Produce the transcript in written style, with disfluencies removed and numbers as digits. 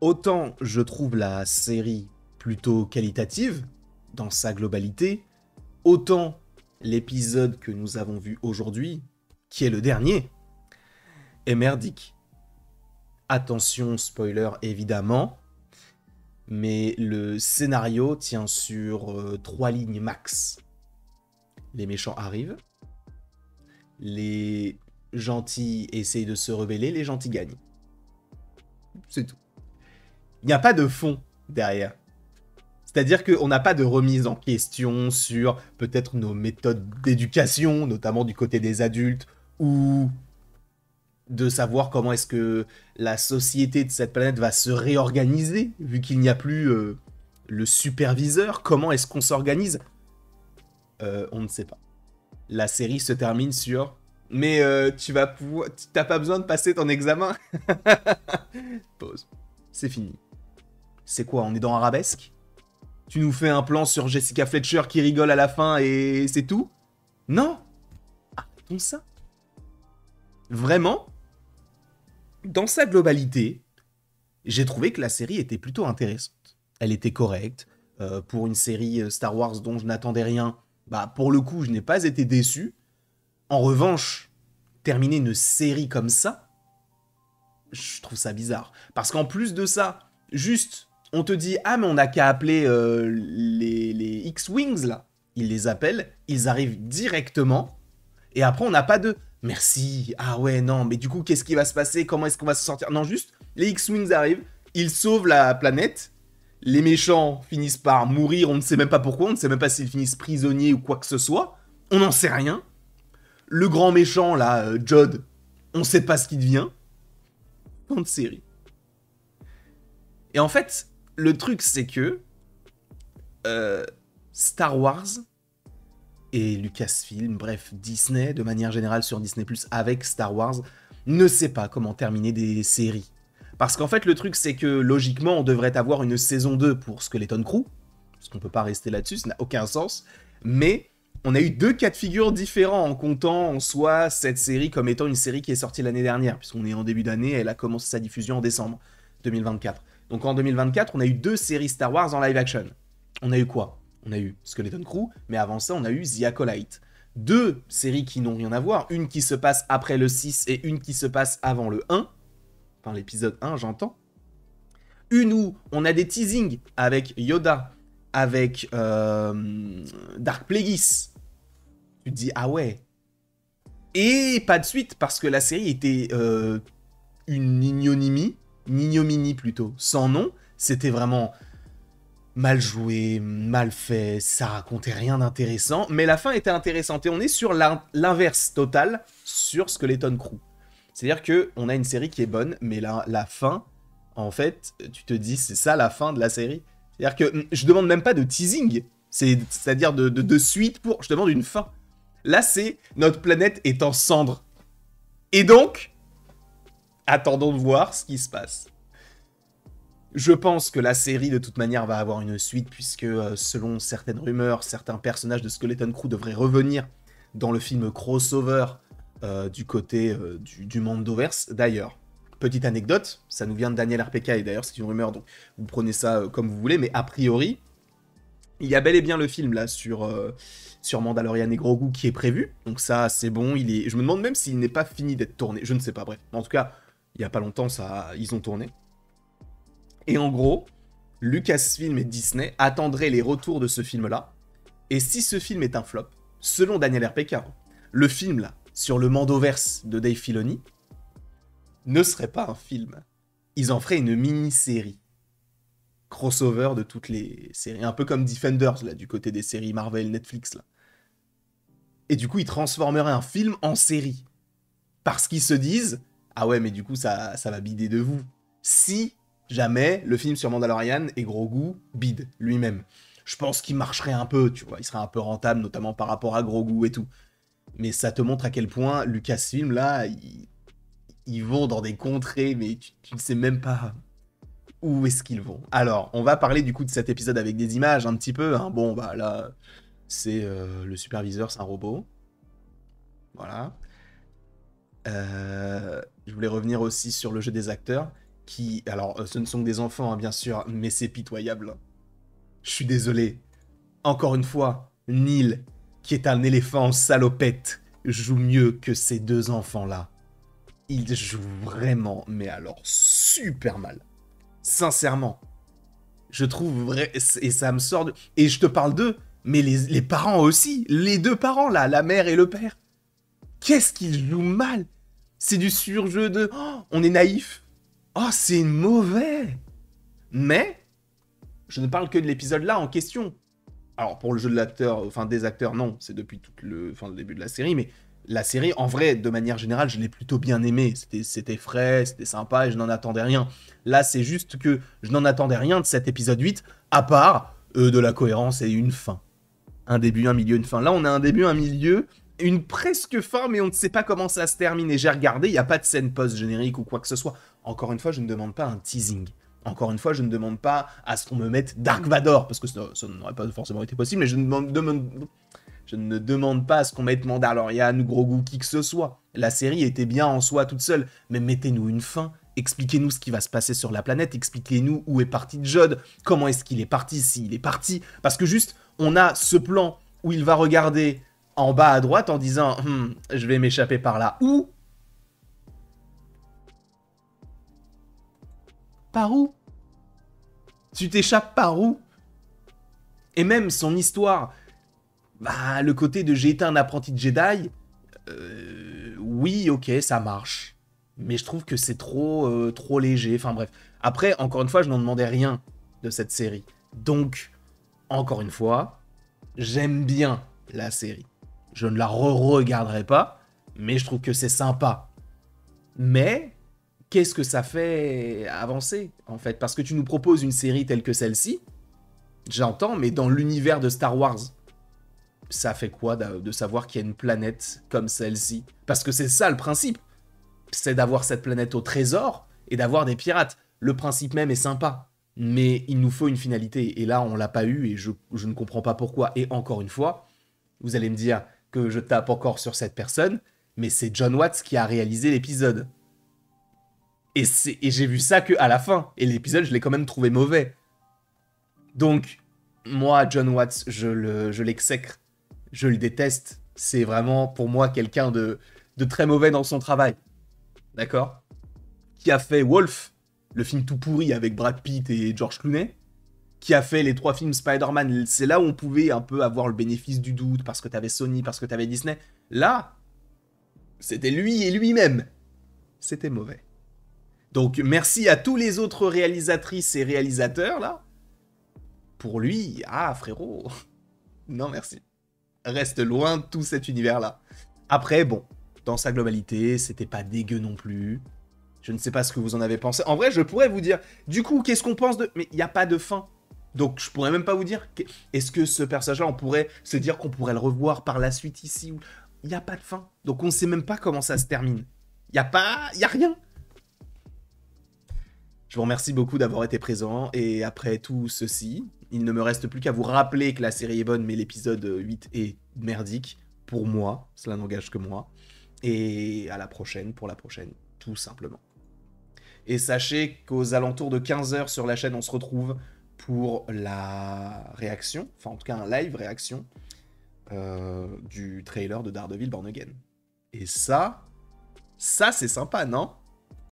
autant je trouve la série plutôt qualitative dans sa globalité, autant l'épisode que nous avons vu aujourd'hui, qui est le dernier, est merdique. Attention, spoiler évidemment, mais le scénario tient sur 3 lignes max. Les méchants arrivent, les gentils essayent de se rebeller, les gentils gagnent. C'est tout. Il n'y a pas de fond derrière. C'est-à-dire qu'on n'a pas de remise en question sur peut-être nos méthodes d'éducation, notamment du côté des adultes, ou de savoir comment est-ce que la société de cette planète va se réorganiser, vu qu'il n'y a plus le superviseur. Comment est-ce qu'on s'organise ? On ne sait pas. La série se termine sur « Mais t'as pas besoin de passer ton examen ?» Pause. C'est fini. C'est quoi, on est dans Arabesque ? Tu nous fais un plan sur Jessica Fletcher qui rigole à la fin et c'est tout ? Non ! Arrêtons ça. Vraiment, dans sa globalité, j'ai trouvé que la série était plutôt intéressante. Elle était correcte. Pour une série Star Wars dont je n'attendais rien, pour le coup, je n'ai pas été déçu. En revanche, terminer une série comme ça, je trouve ça bizarre. Parce qu'en plus de ça, juste, on te dit « Ah, mais on n'a qu'à appeler les X-Wings, là. » Ils les appellent, ils arrivent directement, et après, on n'a pas de « Merci, ah ouais, non, mais du coup, qu'est-ce qui va se passer? Comment est-ce qu'on va se sortir ?» Non, juste, les X-Wings arrivent, ils sauvent la planète, les méchants finissent par mourir, on ne sait même pas pourquoi, on ne sait même pas s'ils finissent prisonniers ou quoi que ce soit, on n'en sait rien. Le grand méchant, là, Jod, on ne sait pas ce qu'il devient. Fin de série. Et en fait, le truc, c'est que Star Wars et Lucasfilm, bref, Disney, de manière générale sur Disney+, avec Star Wars, ne sait pas comment terminer des séries. Parce qu'en fait, le truc, c'est que, logiquement, on devrait avoir une saison 2 pour Skeleton Crew, parce qu'on peut pas rester là-dessus, ça n'a aucun sens, mais on a eu 2 cas de figure différents en comptant en soi cette série comme étant une série qui est sortie l'année dernière, puisqu'on est en début d'année, elle a commencé sa diffusion en décembre 2024. Donc en 2024, on a eu 2 séries Star Wars en live action. On a eu quoi ? On a eu Skeleton Crew, mais avant ça, on a eu The Acolyte. 2 séries qui n'ont rien à voir, une qui se passe après le 6 et une qui se passe avant le 1. Enfin, l'épisode 1, j'entends. Une où on a des teasings avec Yoda, avec Dark Plagueis. Tu te dis, ah ouais. Et pas de suite, parce que la série était une ignominie plutôt, sans nom. C'était vraiment mal joué, mal fait, ça racontait rien d'intéressant, mais la fin était intéressante. Et on est sur l'inverse total sur Skeleton Crew. C'est-à-dire qu'on a une série qui est bonne, mais la fin, en fait, tu te dis, c'est ça la fin de la série. C'est-à-dire que je demande même pas de teasing, c'est-à-dire de suite pour... Je demande une fin. Là, c'est notre planète est en cendres. Et donc, attendons de voir ce qui se passe. Je pense que la série, de toute manière, va avoir une suite, puisque, selon certaines rumeurs, certains personnages de Skeleton Crew devraient revenir dans le film crossover du côté du Mandoverse. D'ailleurs, petite anecdote, ça nous vient de Daniel RPK, et d'ailleurs, c'est une rumeur, donc vous prenez ça comme vous voulez, mais a priori, il y a bel et bien le film, là, sur Mandalorian et Grogu qui est prévu, donc ça, c'est bon, je me demande même s'il n'est pas fini d'être tourné, je ne sais pas, bref. En tout cas, il n'y a pas longtemps, ils ont tourné. Et en gros, Lucasfilm et Disney attendraient les retours de ce film-là. Et si ce film est un flop, selon Daniel RPK, le film là, sur le Mandoverse de Dave Filoni, ne serait pas un film. Ils en feraient une mini-série. Crossover de toutes les séries. Un peu comme Defenders, là, du côté des séries Marvel, Netflix, là. Et du coup, ils transformeraient un film en série. Parce qu'ils se disent, ah ouais, mais du coup, ça va bider de vous. Si... jamais le film sur Mandalorian et Grogu bide lui-même. Je pense qu'il marcherait un peu, tu vois, il serait un peu rentable, notamment par rapport à Grogu et tout. Mais ça te montre à quel point Lucasfilm, là, ils vont dans des contrées, mais tu ne sais même pas où est-ce qu'ils vont. Alors, on va parler du coup de cet épisode avec des images, un petit peu. Hein. Bon, bah là, c'est le superviseur, c'est un robot. Voilà. Je voulais revenir aussi sur le jeu des acteurs. qui... Alors, ce ne sont que des enfants, hein, bien sûr, mais c'est pitoyable. Je suis désolé. Encore une fois, Neil, qui est un éléphant salopette, joue mieux que ces deux enfants-là. Il joue vraiment, mais alors super mal. Sincèrement. Je trouve vrai... Et ça me sort de... Et je te parle d'eux, mais les parents aussi. Les deux parents, là, la mère et le père. Qu'est-ce qu'ils jouent mal. C'est du surjeu de... Oh, on est naïf. Oh, c'est mauvais. Mais, je ne parle que de l'épisode là en question. Alors, pour le jeu de l'acteur, enfin des acteurs, non, c'est depuis le début de la série, mais la série, en vrai, de manière générale, je l'ai plutôt bien aimée. C'était frais, c'était sympa, et je n'en attendais rien. Là, c'est juste que je n'en attendais rien de cet épisode 8, à part de la cohérence et une fin. Un début, un milieu, une fin. Là, on a un début, un milieu, une presque fin, mais on ne sait pas comment ça se termine. Et j'ai regardé, il n'y a pas de scène post-générique ou quoi que ce soit. Encore une fois, je ne demande pas un teasing. Encore une fois, je ne demande pas à ce qu'on me mette Dark Vador, parce que ça n'aurait pas forcément été possible, mais je ne demande pas à ce qu'on mette Mandalorian ou Grogu, qui que ce soit. La série était bien en soi toute seule, mais mettez-nous une fin, expliquez-nous ce qui va se passer sur la planète, expliquez-nous où est parti Jod, comment est-ce qu'il est parti, s'il est parti, parce que juste, on a ce plan où il va regarder en bas à droite en disant « je vais m'échapper par là », ou... Par où? Tu t'échappes par où? Et même son histoire, bah, le côté de j'ai été un apprenti de Jedi, oui, ok, ça marche. Mais je trouve que c'est trop léger. Enfin bref. Après, encore une fois, je n'en demandais rien de cette série. Donc, encore une fois, j'aime bien la série. Je ne la re-regarderai pas, mais je trouve que c'est sympa. Mais, qu'est-ce que ça fait avancer, en fait? Parce que tu nous proposes une série telle que celle-ci, j'entends, mais dans l'univers de Star Wars, ça fait quoi de savoir qu'il y a une planète comme celle-ci? Parce que c'est ça le principe. C'est d'avoir cette planète au trésor et d'avoir des pirates. Le principe même est sympa. Mais il nous faut une finalité. Et là, on l'a pas eu et je ne comprends pas pourquoi. Et encore une fois, vous allez me dire que je tape encore sur cette personne, mais c'est John Watts qui a réalisé l'épisode. Et j'ai vu ça que à la fin. Et l'épisode, je l'ai quand même trouvé mauvais. Donc, moi, John Watts, je l'exècre. Je le déteste. C'est vraiment, pour moi, quelqu'un de très mauvais dans son travail. D'accord? Qui a fait Wolf, le film tout pourri avec Brad Pitt et George Clooney. Qui a fait les 3 films Spider-Man. C'est là où on pouvait un peu avoir le bénéfice du doute, parce que t'avais Sony, parce que t'avais Disney. Là, c'était lui et lui-même. C'était mauvais. Donc, merci à tous les autres réalisatrices et réalisateurs, là. Pour lui, ah, frérot, non merci. Reste loin de tout cet univers-là. Après, bon, dans sa globalité, c'était pas dégueu non plus. Je ne sais pas ce que vous en avez pensé. En vrai, je pourrais vous dire, du coup, qu'est-ce qu'on pense de... Mais il n'y a pas de fin. Donc, je pourrais même pas vous dire, est-ce que ce personnage-là, on pourrait se dire qu'on pourrait le revoir par la suite ici ou... Il n'y a pas de fin. Donc, on ne sait même pas comment ça se termine. Il n'y a pas... Il n'y a rien. Je vous remercie beaucoup d'avoir été présent, et après tout ceci, il ne me reste plus qu'à vous rappeler que la série est bonne, mais l'épisode 8 est merdique, pour moi, cela n'engage que moi, et à la prochaine, pour la prochaine, tout simplement. Et sachez qu'aux alentours de 15h sur la chaîne, on se retrouve pour la réaction, enfin en tout cas un live réaction, du trailer de Daredevil Born Again. Et ça c'est sympa, non ?